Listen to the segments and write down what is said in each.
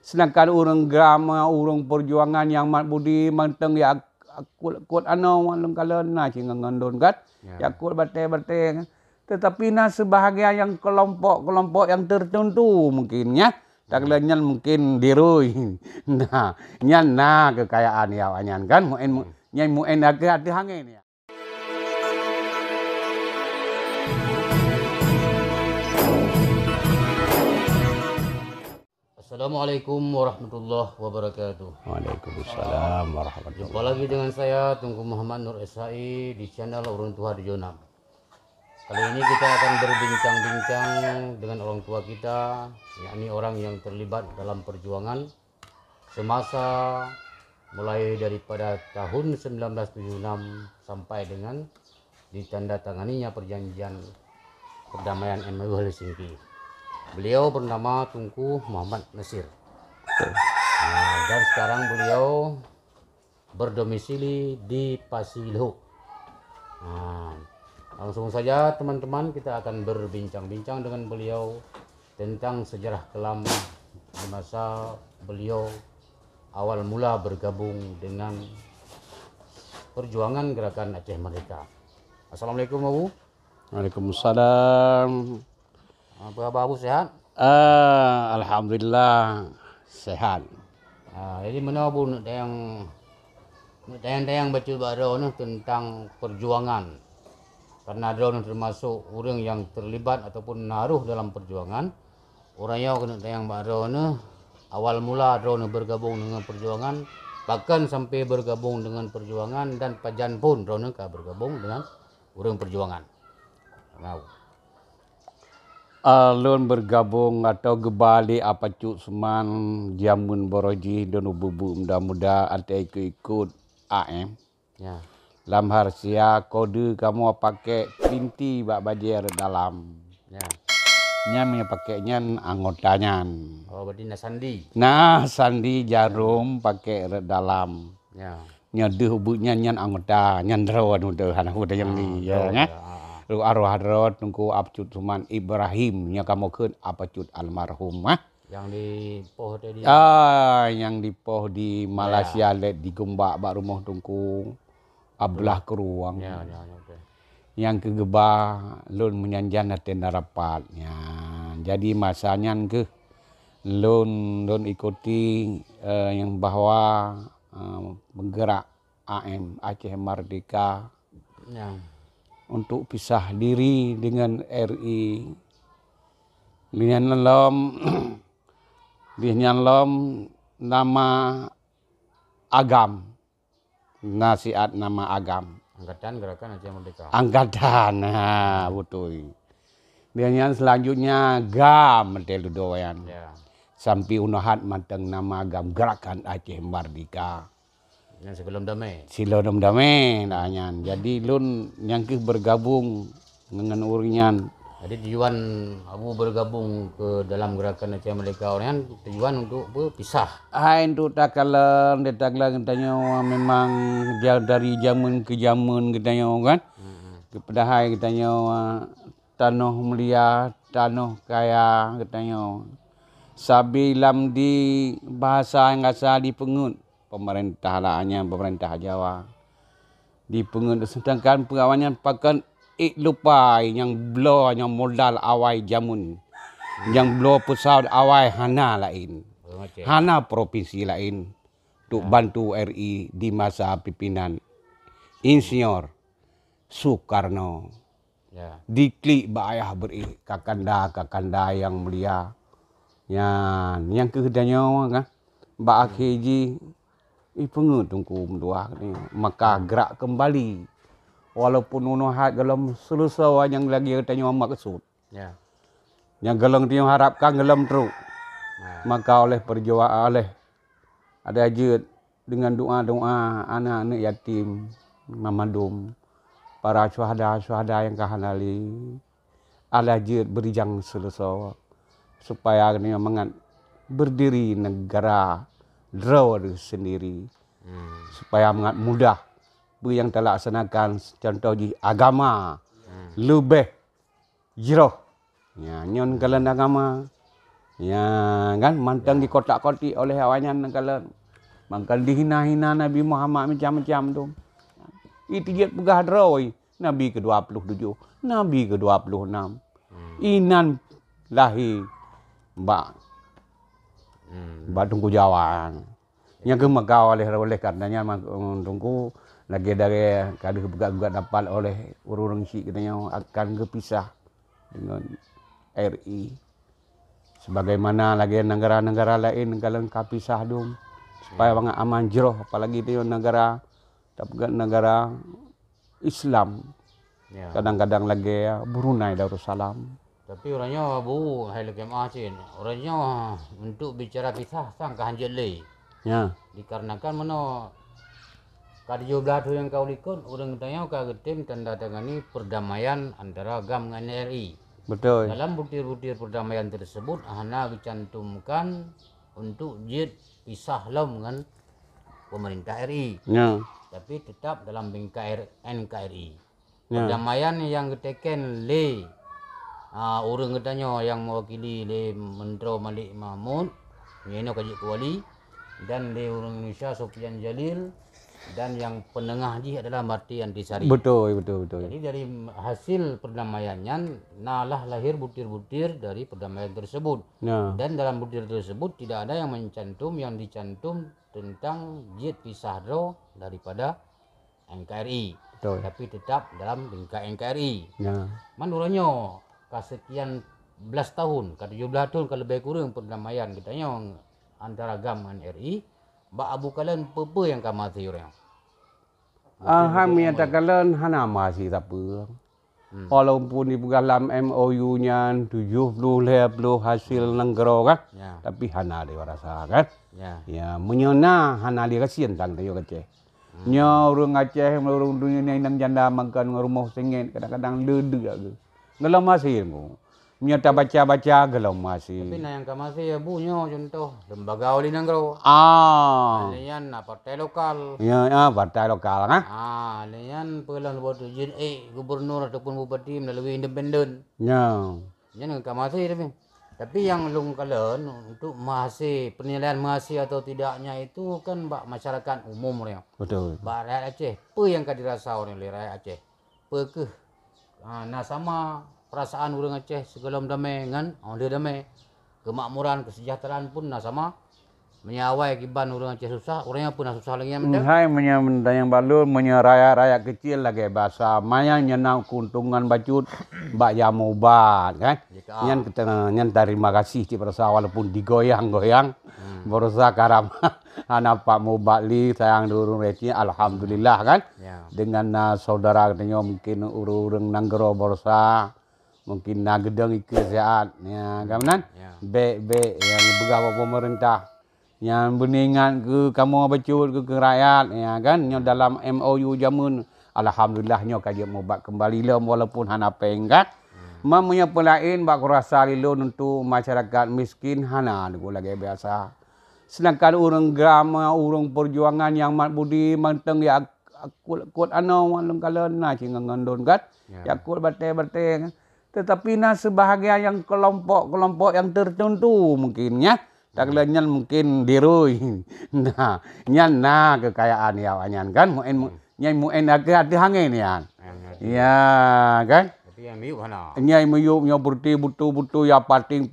sedangkan orang grama, orang perjuangan yang mat budi manteng ya akut ano walung kalen na cingandon kan. Ya akut bate-bate. Tetapi nah sebahagian yang kelompok-kelompok yang tertentu mungkin ya. Tak nyan mungkin dirui. Nah, nyan nah kekayaan ya wanyan kan muen agak hati hangin ya. Assalamualaikum warahmatullahi wabarakatuh. Waalaikumsalam warahmatullahi wabarakatuh. Jumpa lagi dengan saya Tunggu Muhammad Nur SHI di channel Orang Tua di Jonam. Kali ini kita akan berbincang-bincang dengan orang tua kita, yakni orang yang terlibat dalam perjuangan semasa mulai daripada tahun 1976 sampai dengan ditandatanganinya perjanjian perdamaian MOU Helsinki. Beliau bernama Tunku Muhammad Nasir. Nah, dan sekarang beliau berdomisili di Pasiluhuk. Nah, langsung saja teman-teman, kita akan berbincang-bincang dengan beliau tentang sejarah kelam di masa beliau awal mula bergabung dengan perjuangan gerakan Aceh Merdeka. Assalamualaikum Abu. Waalaikumsalam. Apa kabar Abu, sehat? Alhamdulillah sehat. Jadi mana Abu nak tayang betul baru tentang perjuangan. Karena drone termasuk orang yang terlibat ataupun naruh dalam perjuangan. Orang yang kena tayang drone awal mula drone bergabung dengan perjuangan, bahkan sampai bergabung dengan perjuangan dan pajan pun drone bergabung dengan orang perjuangan. Nah, Alun bergabung atau gebali apa cuk seman jamun boroji dan bubu muda-muda ada ikut AM. ya. Lam harsia kode kamu pakai pinti bak bajer dalam. Ya. Nya pakainya anggotanya. Oh, berarti sandi. Nah, sandi jarum pakai dalam. Ya. Nya deh hubungnya nyan anggota nyan rawan udah anak udah yang ni ya kan. Lu arwah hadrat tungku abcut cuman Ibrahim nya kamu keun apacut almarhum Yang di poh tadi. Yang di poh di Malaysia let di Gombak bak rumah tungku ablah keruang. Okay. Yang kegebah lun menyanjan tenda rapatnya. Jadi masanya ke lun ikuti yang bahwa bergerak AM Aceh Merdeka untuk pisah diri dengan RI. Dengan nama agam. Nasihat nama agam. Angkatan Gerakan Aceh Merdeka. Angkatan, betul. Dia selanjutnya gam telu doyan. Ya. Sampai unahat manteng nama agam Gerakan Aceh Merdeka. Yang sebelum damai. Sebelum damai nanya. Jadi lun yang ke bergabung dengan uringan. Jadi tujuan Abu bergabung ke dalam Gerakan Aceh Merdeka orang tujuan untuk berpisah. Untuk takalan katanya memang dari zaman ke zaman katanya kan. Kepada katanya tanah mulia, tanah kaya katanya. Sabilam di bahasa yang asal dipengut pemerintah Jawa. Dipengut sedangkan pengawannya pakai lupai yang blow yang modal awai jamun. Yang blow pusat awai hana lain. Hana provinsi lain untuk bantu RI di masa pimpinan Insinyur Soekarno. Ya. Diklik bayah beri kakanda yang mulia. Yang kekedanya kan Mbak Akiji pengut tungku dua ni maka gerak kembali. Walaupun unuhat dalam selesai yang lagi katanya maksud. Ya. Yang gelang dia harapkan gelam teruk. Maka oleh perjuangan oleh ada ajud dengan doa-doa anak-anak yatim memadum para syuhada yang kahanali ala ajud berijang selesai supaya ini mengat berdiri negara draw sendiri supaya mengat mudah yang terlaksanakan contoh di agama lebih jauh. Ya, nyon kalian agama Ya kan mantang dikotak-kotik oleh awanyan kalau mangkal dihina-hina Nabi Muhammad macam-macam tu. Itu dia pegah droi. Nabi ke-27, Nabi ke-26. Inan lahir Mbak Tungku Jawa. Yang kemagau oleh karenanya tungku lagi dari kali juga dapat oleh urung si katanya akan kepisah dengan RI. Sebagaimana lagi negara-negara lain kalau kepisah dong supaya banget aman jeroh apalagi itu negara negara Islam. Ya. Kadang-kadang lagi Brunei Darussalam. Tapi orangnya bu hai lagi macin. Orangnya untuk bicara pisah sangka hanjeli. Ya. Dikarenakan mana karyo belatu yang kau likut orang tanya kau tim tanda tangani perdamaian antara agam dengan RI. Betul. Dalam butir-butir perdamaian tersebut hana dicantumkan untuk jid pisah lom dengan pemerintah RI. Ya. Tapi tetap dalam NKRI. Ya. Perdamaian yang keteken le orang katanya yang mewakili le Menteri Malik Mahmud, Nyeno Kajik Kuali, dan le orang Indonesia Sofian Jalil, dan yang penengah dia adalah Marti Antisari. Betul. Jadi dari hasil perdamaiannya nalah lahir butir-butir dari perdamaian tersebut. Ya. Dan dalam butir tersebut tidak ada yang dicantum tentang jid pisah daripada NKRI. Betul. Tapi tetap dalam lingkar NKRI. Ya. Manuranya kesekian belas tahun, ke 17 tahun kalau lebih kurang perdamaian katanya antara agama dan RI, bak abu kalian apa yang kamati orang. Ham yang tak kalian hana masih tak apa. Walaupun di dalam MOU-nya 70 hasil negara kan, Ya. tapi hana dia rasa kan. Ya. Ya, menyona hana dia kasihan tang tayo Aceh. Nya orang Aceh, orang dunia ni nang janda makan rumah sengit kadang-kadang lede ke. Gelam masih mo. Nya tak baca-baca gelam masih. Tapi na yang kamati ya bunyo contoh lembaga oli negara. Alian partai lokal. Ya, partai lokal kan. Alian pelan buat izin gubernur ataupun bupati melalui independen. Ya. Yang kamati tapi yang lung kalian untuk masih penilaian masih atau tidaknya itu kan bak masyarakat umum orang. Betul. Bak rakyat Aceh, apa yang kau dirasa oleh rakyat Aceh? Apa ke? Nah sama perasaan orang Aceh segala damai kan, dia damai. Kemakmuran, kesejahteraan pun nah sama. Menyawai kiban orang Aceh susah, orangnya pun susah lagi yang mendak. Hai menyamda yang balur rakyat kecil lagi bahasa maya nyenang keuntungan bacut bak jamu bat kan. Nyan terima kasih ci perasa walaupun digoyang-goyang berusaha karam anak Pak Mubali sayang durung reci alhamdulillah kan. Ya. Dengan saudara katanya mungkin urung nanggero berusaha mungkin nagedeng ikut sehat ya kamanan. Ya. Be yang begawa pemerintah yang beningan ke kamu becut ke rakyat ya kan yang dalam MOU jamun alhamdulillah nyo kaje mau bak kembali lem walaupun hana pengkat mamanya pelain bak rasa lilo untuk masyarakat miskin hana aku lagi biasa sedangkan orang grama orang perjuangan yang mat budi manteng ya kuat ano walung kalen na cingandon kat ya kuat bate-bate tetapi na sebahagian yang kelompok-kelompok yang tertentu mungkinnya tak lenyan mungkin dirui. Nah, nyan kekayaan ya wanyan kan muen agak hangin ya. Ya kan? Tapi yang miu hana. Nyai muyuk nyo burti butu ya pating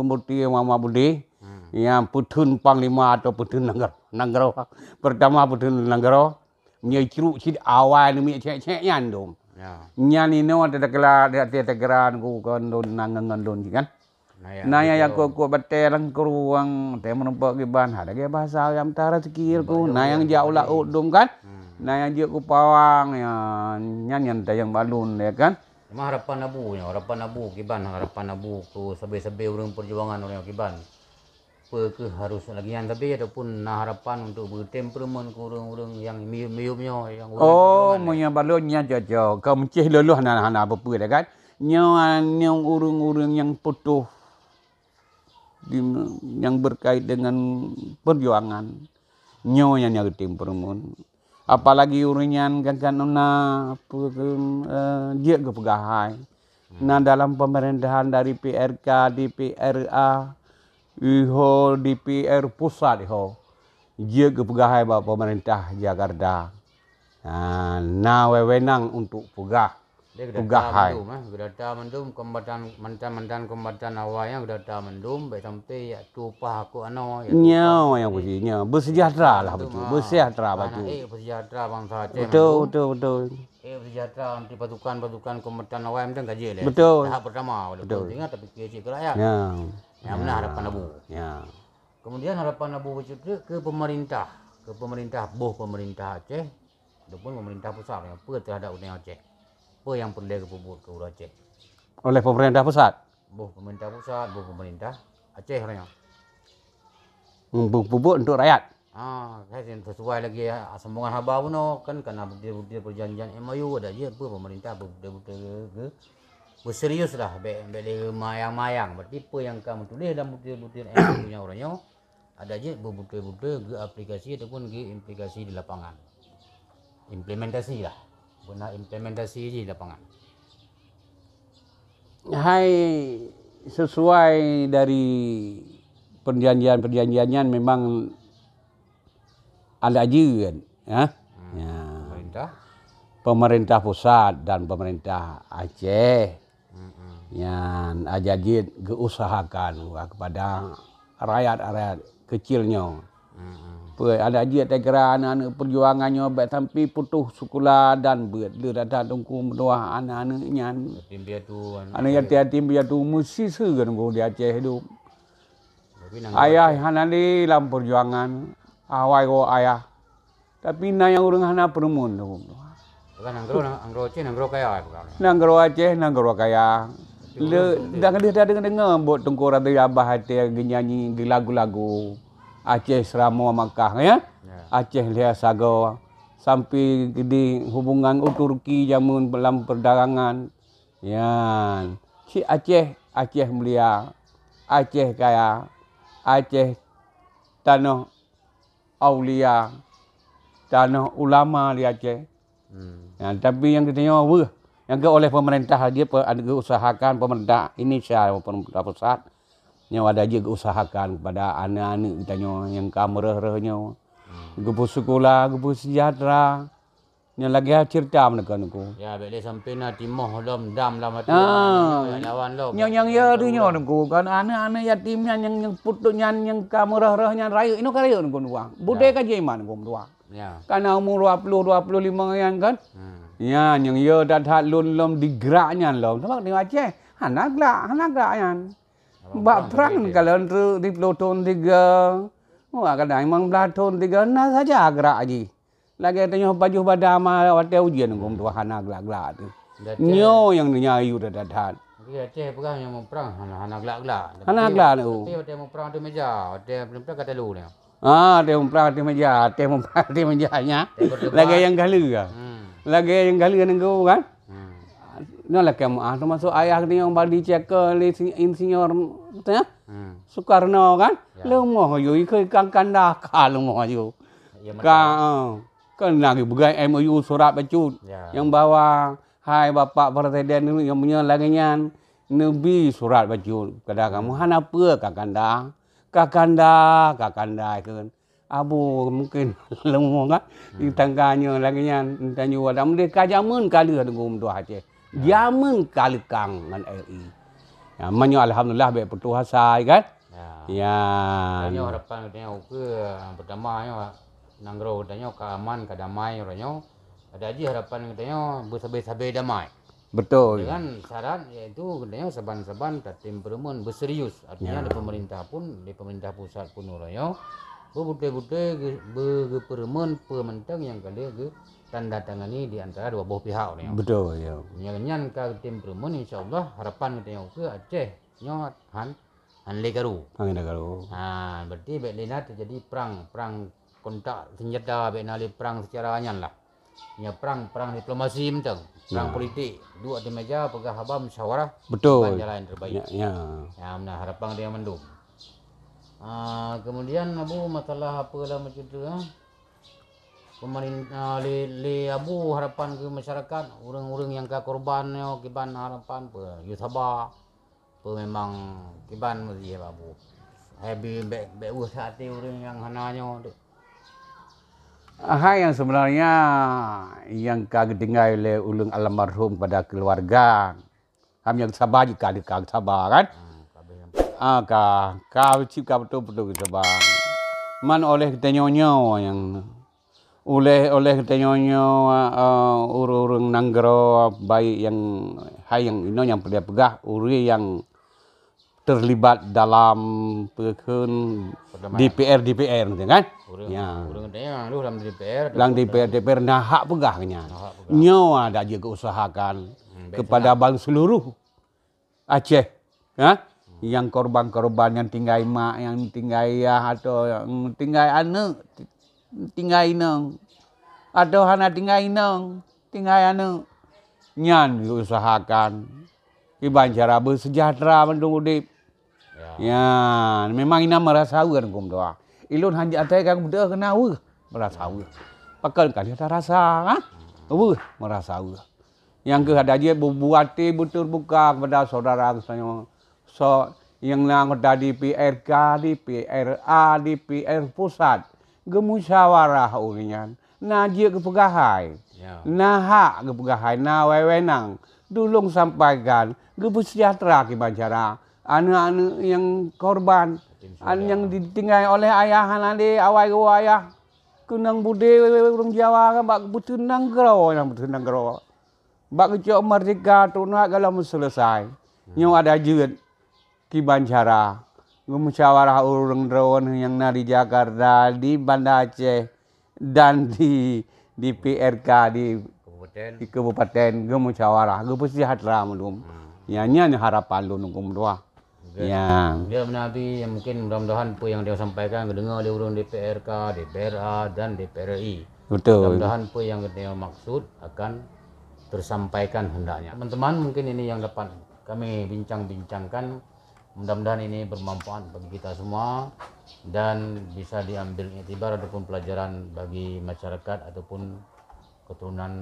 murti mama budi. Ya putun panglima atau putun nanggaro. Pertama putun nanggaro. Nyai ceruk sid awal mi cek nyan dong. Ya. Nyan ino ada tegeran ku kan don nangangan don kan. Naya yang ku betelang ke ruang teh menumpak giban ada ke bahasa yang tara sekir ku nayang jauh lah udum kan nayang je ku pawang ya nyanyan tayang balun ya kan Memang harapan abu kiban harapan abu ku sabe-sabe orang perjuangan orang kiban apa ke harus lagi yang tapi ataupun nah harapan untuk bertemperamen ke orang-orang yang mium-miumnya yang punya balunnya jauh kau mencih luluh hana apa dah kan nyong urung-urung yang putuh yang berkait dengan perjuangan nyonya yang temperamen apalagi uringan kan dia kepegahai nah dalam pemerintahan dari PRK di PRA Iho DPR pusat iho. Dia ke pegawai ba pemerintah Jakarta. Nah wewenang untuk pegah. Dia Pegahai. gedata mendum kombatan mantan kombatan awalnya gedata mendum baik sampai ya tupah aku ano ya Nyawa yang bersihnya. Bersejahtera lah betul. Bersejahtera betul. Bersejahtera bangsa Aceh Betul. bersejahtera anti pasukan kombatan awal mendem gaji lah. Betul. Tahap pertama betul. Ingat tapi kecil rakyat. Ya. Yang benar harapan Abu. Ya. Kemudian harapan Abu Wujudnya ke pemerintah, pemerintah Aceh, ataupun pemerintah pusat yang terhadap Undang Aceh. Apa yang perlu kepuput ke Aceh? Oleh pemerintah pusat. Pemerintah pusat, pemerintah Aceh orangnya. Pupuk untuk rakyat. Saya sesuai lagi ya sambungan haba puno kan karena bukti perjanjian MOU ada je apa pemerintah betul-betul berserius lah beli mayang-mayang berarti apa yang kamu tulis dalam bukti MOU nya orangnya ada je betul-betul ke aplikasi ataupun ke implikasi di lapangan. Implementasi lah. Benar implementasi di lapangan. Hai sesuai dari perjanjiannya memang ada ajuan ya. Pemerintah pusat dan pemerintah Aceh yang ajajid diusahakan kepada rakyat kecilnya. Ada aja tegera anak-anak perjuangannya baik sampai putus sekolah dan dia datang tunggu mendoa anak-anaknya. Anak yatim piatu mesti segan di Aceh hidup. Ayah hanali dalam perjuangan awal go ayah. Tapi na yang orang hana perumun tu. Kan anggro Aceh anggro kaya. Nanggro Aceh nanggro kaya. Dah dia dengar buat tunggu rada abah hati nyanyi di lagu-lagu. Aceh Seramo Makkah ya. Aceh Lia Sago sampai di hubungan Turki zaman dalam perdagangan. Ya. Si Aceh mulia. Aceh kaya. Aceh tanah aulia. Tanah ulama di Aceh. Ya, tapi yang katanya yang oleh pemerintah dia ada usahakan pemerintah Indonesia pemerintah pusat yang ada juga usahakan kepada anak-anak kita yang kamerah-rehnya. Gupu sekolah, gupu sejahtera. Yang lagi cerita mereka niku. Ya, bila sampai na timoh lom dam lah mati. Lawan lom. Yang ya tu niku kan anak-anak yatimnya yang putuknya yang kamerah-rehnya raya ini kan raya niku dua. Budaya kaji iman niku dua. Ya. Karena umur 20-25 yang kan. Ya, yang ya dah lom digeraknya lom. Sebab di Aceh anak gerak yang. Bak perang kalau untuk di Pluton 3. Wah, kadang memang Pluton 3 nah saja gerak aja. Lagi tanya baju badama waktu ujian ngom tu hana gelak-gelak tu. Nyo yang nyayu dah. Di Aceh perang yang mau perang hana gelak-gelak. Hana gelak tu. Tapi waktu mau perang di meja, waktu perang kata lu ni. Dia mau perang di meja, dia mau perang di mejanya. Lagi yang galu ke. Lagi yang galu nengko kan. Nah lah kamu termasuk ayah dia yang balik cek ke insinyur ya. Soekarno kan. Lemoh yo ikut kanda lemoh yo. Kan lagi bukan MOU surat bacut yang bawa hai bapak presiden yang punya laginya nabi surat bacut kada kamu hana apa kakanda kan abu mungkin lemoh kan ditangkanya laginya tanya wadah mereka jamun kali ngum tu Aceh. Jaman kali kang dengan RI. Ya, manyo alhamdulillah baik putus asa kan. Ya. Tanya harapan katanya pertama nanggro katanya keaman kedamai orangnya. Ada aja harapan katanya bersabar-sabar damai. Betul. Dengan syarat yaitu katanya saban-saban tim perumun berserius. Artinya di pemerintah pun, di pemerintah pusat pun orangnya betul-betul berperumun pementang yang kali tanda tangani di antara dua buah pihak ni. Betul ya. Nyan ka tim perumun insyaallah harapan kita ke Aceh nyot han lekaru. Lekaru. Berarti beklina terjadi perang kontak senjata beknali perang secara anyan lah. Ya perang diplomasi mentang, perang politik. Dua di meja pegah haba musyawarah. Betul. Jalan terbaik. Ya nah harapan dia mendung. Kemudian Abu masalah apa lah macam tu pemerintah Abu harapan ke masyarakat orang-orang yang ke korbannya kiban harapan pe you sabar pe memang kiban mesti Abu be usahati orang yang hananya. Yang sebenarnya yang kagak tinggal oleh ulun almarhum pada keluarga. Kami yang sabar jika kagak sabar kan. Kau betul-betul sabar. Man oleh kita nyonyo yang oleh kita nyonyo urung nanggro baik yang yang ino yang pegah uri yang terlibat dalam DPR kan? Ya. Dalam DPR. Dalam DPR nah hak pegahnya. Nyo ada juga usahakan kepada bang seluruh Aceh, yang korban-korban yang tinggal mak, yang tinggal ayah atau yang tinggal anak, tinggal inang, atau hana tinggal inang, tinggal anak, nyan diusahakan. Iban cara bersejahtera mendung udip. Ya, memang ina merasa wer kum doa. Ilun hanja atai kang budak kena wer merasa wer. Pakal kali ada rasa, wer merasa wer. Yang ke ada dia buati betul buka kepada saudara saya. So yang anggota DPRK, DPRA, DPR pusat, gemusyawarah urian. Nah dia kepegahai. Nah hak kepegahai, nah wewenang. Dulung sampaikan, gebersejahtera kibancara. Anak-anak yang korban, anak yang ditinggal oleh ayah nanti awal ayah kunang budi orang Jawa kan bak betunang gero yang betunang gero bak kecok merdeka tunak kalau selesai nyo ada jeut kibancara musyawarah urang drone yang di Jakarta di Banda Aceh dan di PRK di kabupaten gemusyawarah gebersejahtera mendum ya nya harapan lu nunggu doa. Ya. Dia Nabi yang mungkin mudah-mudahan apa yang dia sampaikan dengar oleh orang DPRK, DPRA dan DPRI. Betul. Mudah-mudahan apa yang dia maksud akan tersampaikan hendaknya. Teman-teman mungkin ini yang dapat kami bincang-bincangkan. Mudah-mudahan ini bermanfaat bagi kita semua dan bisa diambil iktibar ataupun pelajaran bagi masyarakat ataupun keturunan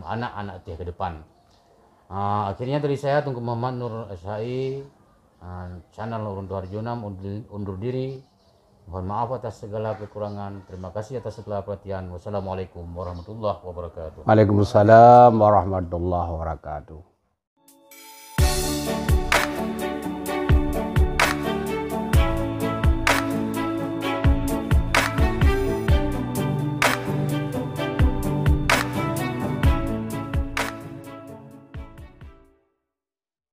anak-anak ke depan. Akhirnya dari saya Tunku Muhammad Nur SHI channel Urun Tuharjo 6 undur diri. Mohon maaf atas segala kekurangan. Terima kasih atas segala perhatian. Wassalamualaikum warahmatullahi wabarakatuh. Waalaikumsalam warahmatullahi wabarakatuh.